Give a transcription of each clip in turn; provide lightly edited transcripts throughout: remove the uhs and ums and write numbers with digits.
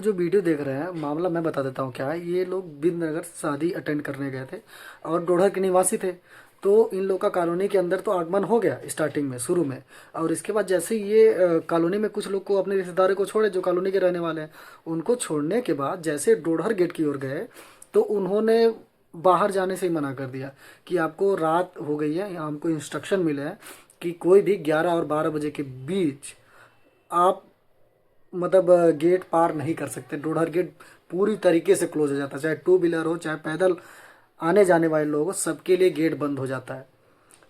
जो वीडियो देख रहे हैं, मामला मैं बता देता हूँ क्या है। ये लोग बिंदनगर शादी अटेंड करने गए थे और डोडर के निवासी थे। तो इन लोग का कॉलोनी के अंदर तो आगमन हो गया स्टार्टिंग में, शुरू में। और इसके बाद जैसे ही ये कॉलोनी में कुछ लोग को, अपने रिश्तेदारों को छोड़े जो कॉलोनी के रहने वाले हैं, उनको छोड़ने के बाद जैसे डोडर गेट की ओर गए तो उन्होंने बाहर जाने से ही मना कर दिया कि आपको रात हो गई है, यहाँ हमको इंस्ट्रक्शन मिले हैं कि कोई भी 11 और 12 बजे के बीच आप मतलब गेट पार नहीं कर सकते। डोडर गेट पूरी तरीके से क्लोज हो जाता है, चाहे टू व्हीलर हो चाहे पैदल आने जाने वाले लोग हो, सबके लिए गेट बंद हो जाता है।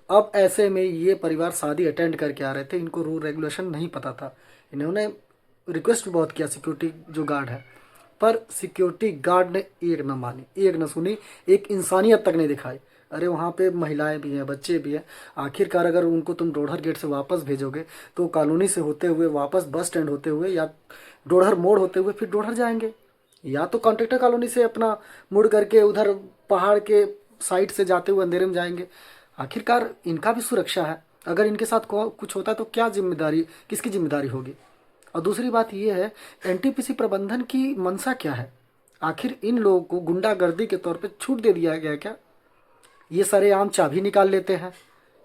अब ऐसे में ये परिवार शादी अटेंड करके आ रहे थे, इनको रूल रेगुलेशन नहीं पता था। इन्होंने रिक्वेस्ट भी बहुत किया सिक्योरिटी जो गार्ड है, पर सिक्योरिटी गार्ड ने एक न मानी, एक न सुनी, एक इंसानियत तक नहीं दिखाई। अरे वहाँ पे महिलाएं भी हैं, बच्चे भी हैं। आखिरकार अगर उनको तुम डोडर गेट से वापस भेजोगे तो कॉलोनी से होते हुए वापस बस स्टैंड होते हुए या डोडर मोड़ होते हुए फिर डोडर जाएंगे, या तो कॉन्ट्रेक्टर कॉलोनी से अपना मुड़ करके उधर पहाड़ के साइड से जाते हुए अंधेरे में जाएंगे। आखिरकार इनका भी सुरक्षा है। अगर इनके साथ कुछ होता है तो क्या जिम्मेदारी, किसकी जिम्मेदारी होगी। और दूसरी बात यह है, एनटीपीसी प्रबंधन की मंशा क्या है। आखिर इन लोगों को गुंडागर्दी के तौर पे छूट दे दिया गया क्या। ये सरेआम चाबी निकाल लेते हैं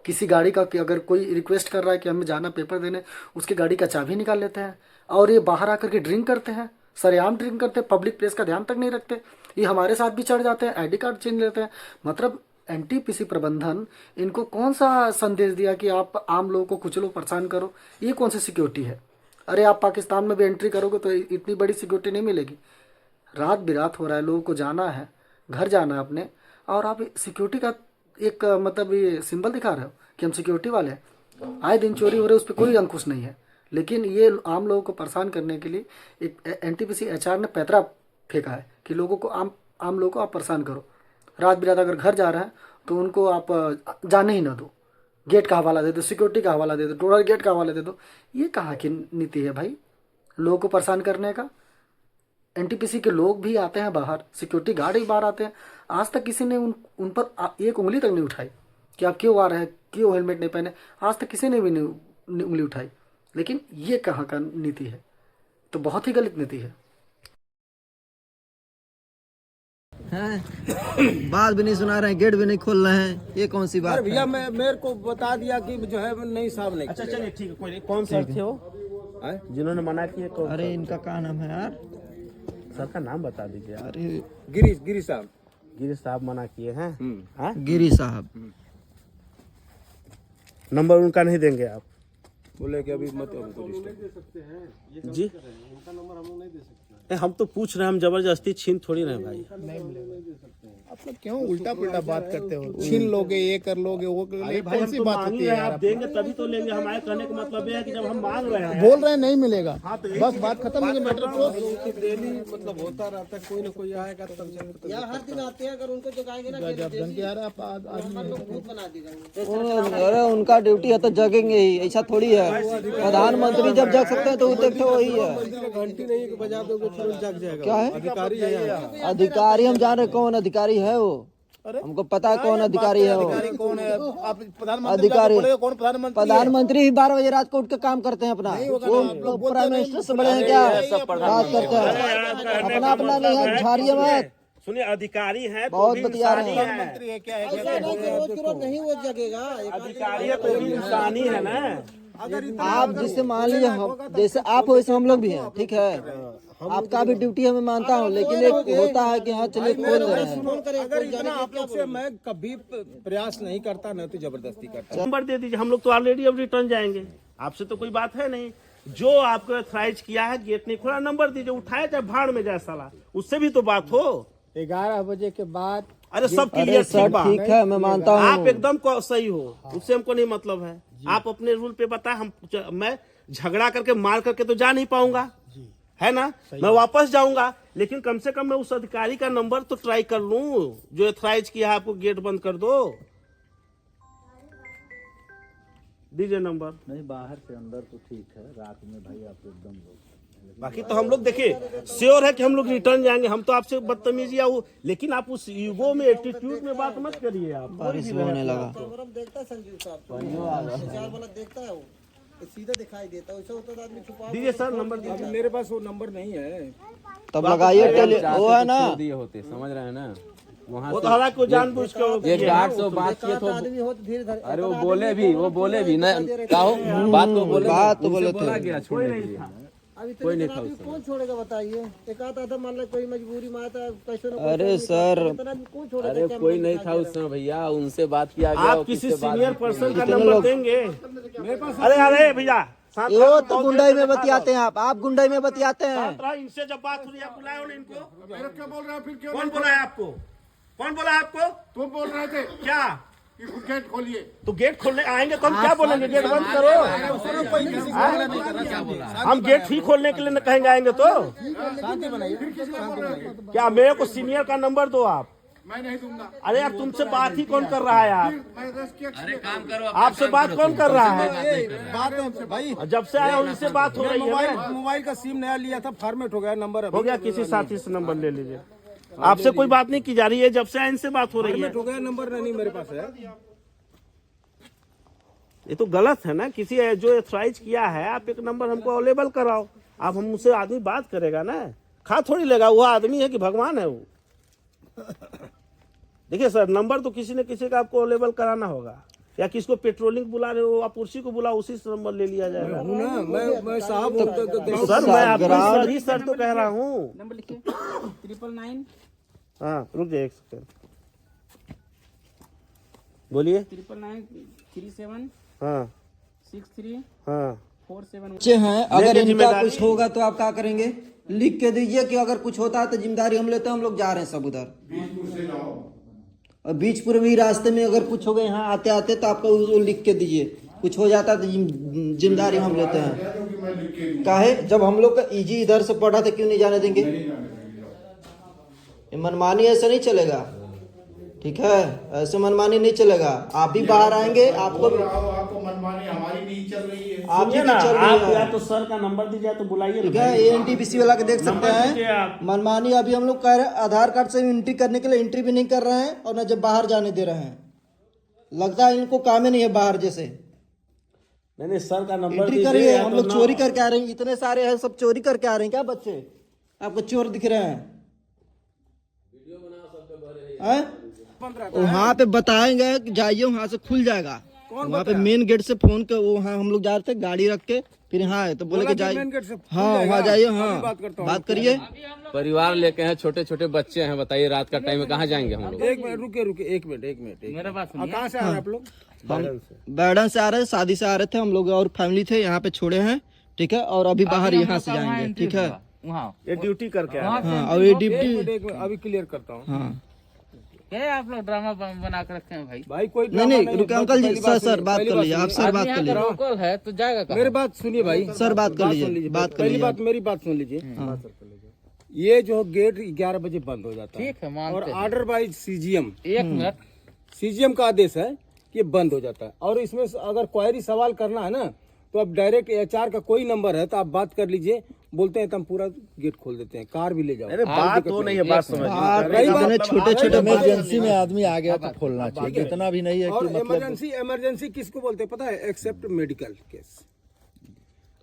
किसी गाड़ी का, कि अगर कोई रिक्वेस्ट कर रहा है कि हमें जाना पेपर देने, उसकी गाड़ी का चाबी निकाल लेते हैं और ये बाहर आकर के ड्रिंक करते हैं, सरेआम ड्रिंक करते हैं, पब्लिक प्लेस का ध्यान तक नहीं रखते। ये हमारे साथ भी चढ़ जाते हैं, आईडी कार्ड छीन लेते हैं। मतलब एनटीपीसी प्रबंधन इनको कौन सा संदेश दिया कि आप आम लोगों को कुचलो, परेशान करो। ये कौन सी सिक्योरिटी है। अरे आप पाकिस्तान में भी एंट्री करोगे तो इतनी बड़ी सिक्योरिटी नहीं मिलेगी। रात बिरात हो रहा है, लोगों को जाना है, घर जाना है अपने, और आप सिक्योरिटी का एक मतलब ये सिंबल दिखा रहे हो कि हम सिक्योरिटी वाले हैं। आए दिन चोरी हो रही है, उस पर कोई अंकुश नहीं है। लेकिन ये आम लोगों को परेशान करने के लिए एक एनटीपीसी एचआर ने पैतरा फेंका है कि लोगों को, आम लोगों को आप परेशान करो। रात बिरात अगर घर जा रहे हैं तो उनको आप जाने ही ना दो, गेट का हवाला दे दो, सिक्योरिटी का हवाला दे दो, डोडर गेट का हवाला दे दो। ये कहाँ की नीति है भाई, लोगों को परेशान करने का। एनटीपीसी के लोग भी आते हैं बाहर, सिक्योरिटी गार्ड भी बाहर आते हैं। आज तक किसी ने उन पर एक उंगली तक नहीं उठाई कि आप क्यों आ रहे हैं, क्यों हेलमेट नहीं पहने। आज तक किसी ने भी नहीं उंगली उठाई। लेकिन ये कहाँ का नीति है, तो बहुत ही गलत नीति है। हैं बात भी नहीं सुना रहे हैं, गेट भी नहीं खोल रहे हैं, ये कौन सी बात है। भैया मैं मेरे को बता दिया कि जो है नहीं साहब नहीं। अच्छा चलिए ठीक है, कोई नहीं। कौन सर थे वो जिन्होंने मना किए? कौन? अरे इनका क्या नाम है यार, सर का नाम बता दीजिए। अरे गिरीश साहब। गिरीश साहब मना किए हैं। हाँ? गिरी साहब। नंबर उनका नहीं देंगे आप? बोले कि अभी मत हमको डिस्टर्ब। जी उनका नंबर हम लोग नहीं दे सकते। हम तो पूछ रहे हैं, हम जबरदस्ती छीन थोड़ी रहे भाई। आप लोग क्यों उल्टा पुल्टा बात करते हो। छीन लोगे, ये कर लोगे, वो कर लोगे, कौन सी बात होती है यार। आप देंगे तभी तो लेंगे। हमारे कहने का मतलब ये है कि जब हम मांग रहे हैं, बोल रहे हैं नहीं मिलेगा, तो बस बात खत्म हो गई। मैटर डेली मतलब होता रहता है, कोई ना कोई आएगा तब यार हर दिन आते हैं, अगर उनको जगाएंगे ना भूत बना दी जाएंगे। अरे उनका ड्यूटी है तो जगेंगे ही, ऐसा थोड़ी है। प्रधानमंत्री जब जग सकते हैं तो देखते वही है। घंटी नहीं बजा दोगे तुरंत जग जाएगा। क्या है अधिकारी है यहाँ। अधिकारी? हम जान रहे कौन अधिकारी है वो, हमको पता है कौन अधिकारी है वो। कौन है आप? अधिकारी कौन प्रधानमंत्री? प्रधानमंत्री ही 12 बजे रात को उठ के काम करते हैं अपना। वो प्राइम मिनिस्टर से बड़े हैं क्या, बात करते हैं अपना अपना नहीं है, झाड़िए मत। सुनिए, अधिकारी हैं तो बहुत भी बतिया रहे इंसानी हैं। है। मंत्री है क्या है? ऐसा नहीं कि रोज के रोज नहीं वो जगेगा। अधिकारी है तो भी इंसानी है ना। आप जिससे मान लीजिए हम जैसे आप हो वैसे हम लोग भी हैं, ठीक है। आपका भी ड्यूटी है मैं मानता हूँ, लेकिन एक होता है कि हाँ चलिए खोल दे रहे हैं। अगर इतना आप लोग से मैं कभी प्रयास नहीं करता ना तो जबरदस्ती करता। नंबर दे दीजिए, हम लोग तो ऑलरेडी अब रिटर्न जाएंगे। आपसे तो कोई बात है नहीं। जो आपको ऑथराइज किया है, गेट नहीं खोला, नंबर दीजिए, उठाया चाहे भाड़ में जाए साला, उससे भी तो बात हो। 11 बजे के बाद अरे सब अरे क्लियर सर ठीक है, मैं मानता आप हूँ। एकदम सही हो, उससे हमको नहीं मतलब है। आप अपने रूल पे बताए, मैं झगड़ा करके मार करके तो जा नहीं पाऊंगा, है ना। मैं वापस जाऊंगा, लेकिन कम से कम मैं उस अधिकारी का नंबर तो ट्राई कर लूं जो एथराइज किया है आपको गेट बंद कर दो। दीजिए नंबर। नहीं बाहर से अंदर तो ठीक है, रात में भाई आप एकदम बाकी तो हम लोग देखिए श्योर है कि हम लोग रिटर्न जाएंगे। हम तो आपसे बदतमीजी या लेकिन आप उस ईगो में, एटीट्यूड में बात मत करिए। आप बारिश होने लगा। कैमरा देखता है संजीव साहब, चार वाला देखता है, वो सीधा दिखाई देता है। वैसे होता तो आदमी छुपा। दीजिए सर नंबर दीजिए। मेरे पास वो नंबर नहीं है। तब लगाइए वो है ना, दिए होते, समझ रहे हैं ना, वहाँ वो तो हालांकि को जानबूझ के वो एक किए हैं। 800 बात किए तो आदमी हो तो धीरे धीरे अरे वो बोले भी ना, कहो बात को बोले, बात तो बोले बोला थे। गया छोड़ने के लिए। अब इतने आदमी कौन छोड़ेगा बताइए। एक आधा था मान लो कोई मजबूरी में आता कैसे न कोई अरे सर, इतना आदमी कौन छोड़ेगा। अरे कोई नहीं था उस समय भैया, उनसे बात किया गया। आप किसी सीनियर पर्सन का नंबर देंगे? अरे अरे भैया शांत वो तो गुंडाई में बतियाते हैं आप गुंडाई में बतियाते हैं। रहो, इनसे जब बात हुई आप बुलाए हो ना इनको। क्या बोल रहे हो फिर? कौन बोला है आपको? कौन बोला है आपको? तुम बोल रहे थे क्या कि गेट खोलिए। तो गेट खोलने आएंगे तो हम क्या बोलेंगे? गेट बंद करो। हम गेट ही खोलने के लिए न कहेंगे आएंगे तो। क्या मेरे को सीनियर का नंबर दो आप। मैं नहीं दूंगा। अरे यार तुमसे बात ही कौन कर रहा है यार? मैं अरे काम करो, आपसे बात कौन कर रहा है? बात है भाई, जब से आया हूँ इनसे बात हो रही है ना। मोबाइल का सिम नया लिया था, फॉर्मेट हो गया नंबर, हो गया, किसी साथी से नंबर ले लीजिए। आपसे कोई बात नहीं की जा रही है, जब से आया इनसे बात हो रही है। हो गया नंबर नहीं मेरे पास है। ये तो गलत है ना। किसी जो एथराइज किया है, आप एक नंबर हमको अवेलेबल कराओ। आप हमसे आदमी बात करेगा ना, खा थोड़ी लेगा। वो आदमी है कि भगवान है वो? देखिए सर, नंबर तो किसी न किसी का आपको अवेलेबल कराना होगा, या किसको पेट्रोलिंग बुला रहे हो आप उर्सी को बुलाओ, उसी से नंबर ले लिया जाएगा। मैं साहब सर मैं आपको सही सर तो कह रहा हूँ। नंबर लिखिए 999 हाँ रुक जाइए एक सेकंड, बोलिए। 99937 हाँ 63 हाँ 47। बच्चे हैं, अगर लेके इनका जिम्मेदारी- कुछ होगा तो आप क्या करेंगे? लिख के दीजिए कि अगर कुछ होता है तो जिम्मेदारी हम लेते हैं, हम लोग जा रहे हैं सब उधर। और बीचपुर भी रास्ते में अगर कुछ हो गया यहाँ आते आते तो आपको वो लिख के दीजिए। कुछ हो जाता है तो जिम्मेदारी हम लेते हैं। काहे? जब हम लोग का ईजी इधर से पढ़ा था, क्यों नहीं जाने देंगे? ये मनमानी ऐसा नहीं चलेगा, ठीक है? ऐसे मनमानी नहीं चलेगा। आप भी बाहर आएंगे, आपको आपको मनमानी हमारी नहीं चल रही है। आप सुनिए ना, चल आप रही या है, तो सर का नंबर दीजिए तो बुलाइए ठीक ना। है? एनटीपीसी वाला के देख सकते नंबर दीजिए हैं। आप। मनमानी अभी हम लोग कह रहे हैं, आधार कार्ड से एंट्री करने के लिए एंट्री भी नहीं कर रहे हैं, और न जब बाहर जाने दे रहे हैं। लगता है इनको काम ही नहीं है बाहर जैसे। नहीं सर का नंबर एंट्री दीजिए। करिए, या हम तो लोग ना- चोरी करके आ रहे हैं, इतने सारे हैं, सब चोरी करके आ रहे हैं क्या बच्चे? आपको चोर दिख रहे हैं? वहाँ पे बताएंगे कि जाइए, वहाँ से खुल जाएगा। वहाँ पे मेन गेट से फोन के वो, हाँ हम लोग जा रहे थे गाड़ी रख के, फिर यहाँ आए तो बोले कि जाइए, हाँ वहाँ जाइए, हाँ बात करिए। परिवार लेके हैं, छोटे छोटे बच्चे हैं, बताइए रात का टाइम में कहाँ जाएंगे हम लोग? एक मिनट रुके, एक मिनट। मेरा बात सुनिए। कहाँ से आ रहे हैं आप लोग? बैडन से आ रहे, शादी से आ रहे थे हम लोग, और फैमिली थे, यहाँ पे छोड़े हैं, ठीक है? और अभी बाहर यहाँ से जाएंगे, ठीक है? वहाँ ये ड्यूटी करके आया। हाँ, और ये डिप्टी, एक मिनट, अभी क्लियर करता हूँ। हाँ क्या आप लोग ड्रामा बना के रखे हैं भाई? भाई कोई नहीं रुके अंकल जी, सर बात कर लीजिए, आप सर बात कर यहाँ का लीजिए, लोकल है तो जाएगा कहाँ? मेरी बात सुनिए भाई, सर बात कर लीजिए, बात कर पहली लीजिए। बात मेरी बात सुन लीजिए। ये जो गेट 11 बजे बंद हो जाता है, ठीक है, मानते और हैं। ऑर्डर बाय सीजीएम, एक मिनट, सीजीएम का आदेश है कि ये बंद हो जाता है। और इसमें अगर क्वायरी सवाल करना है ना, तो अब डायरेक्ट एचआर का कोई नंबर है तो आप बात कर लीजिए, बोलते हैं तो हम पूरा गेट खोल देते हैं, कार भी ले जाओ। अरे बात हो नहीं है, बात समझ। इतने छोटे छोटे इमरजेंसी में आदमी आ गया तो खोलना चाहिए। इतना भी नहीं है और कि मतलब इमरजेंसी किसको बोलते हैं पता है? Except medical case.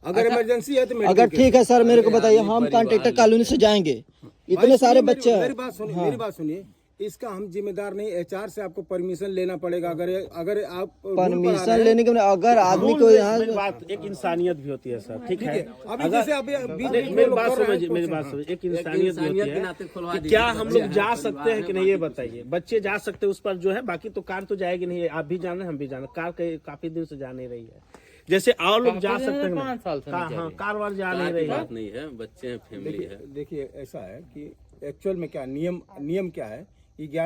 अगर इमरजेंसी है तो अगर मेडिकल ठीक है सर, मेरे को बताइए, हम कॉन्ट्रेक्टर कॉलोनी से जाएंगे, इतने सारे बच्चे हैं। मेरी बात सुनिए, मेरी बात सुनिए। इसका हम जिम्मेदार नहीं, एचआर से आपको परमिशन लेना पड़ेगा। अगर आप परमिशन लेने के, अगर आदमी को यहाँ मेरी बात, एक इंसानियत भी होती है सर, ठीक है? अभी जैसे अभी बीच नहीं, मेरी बात समझिए, मेरी बात समझिए। एक इंसानियत भी होती है कि क्या हम लोग जा सकते हैं कि नहीं, ये बताइए। बच्चे जा सकते हैं उस पर जो है, बाकी तो कार तो जाएगी नहीं। आप भी जाना, हम भी जाना। कार काफी दिन से जा नहीं रही है, जैसे और लोग जा सकते हैं। 5 साल से नहीं जा हाँ, कार वार जा नहीं रही है। बात नहीं है, बच्चे हैं, फैमिली है। देखिए ऐसा है कि एक्चुअल में क्या नियम क्या है कि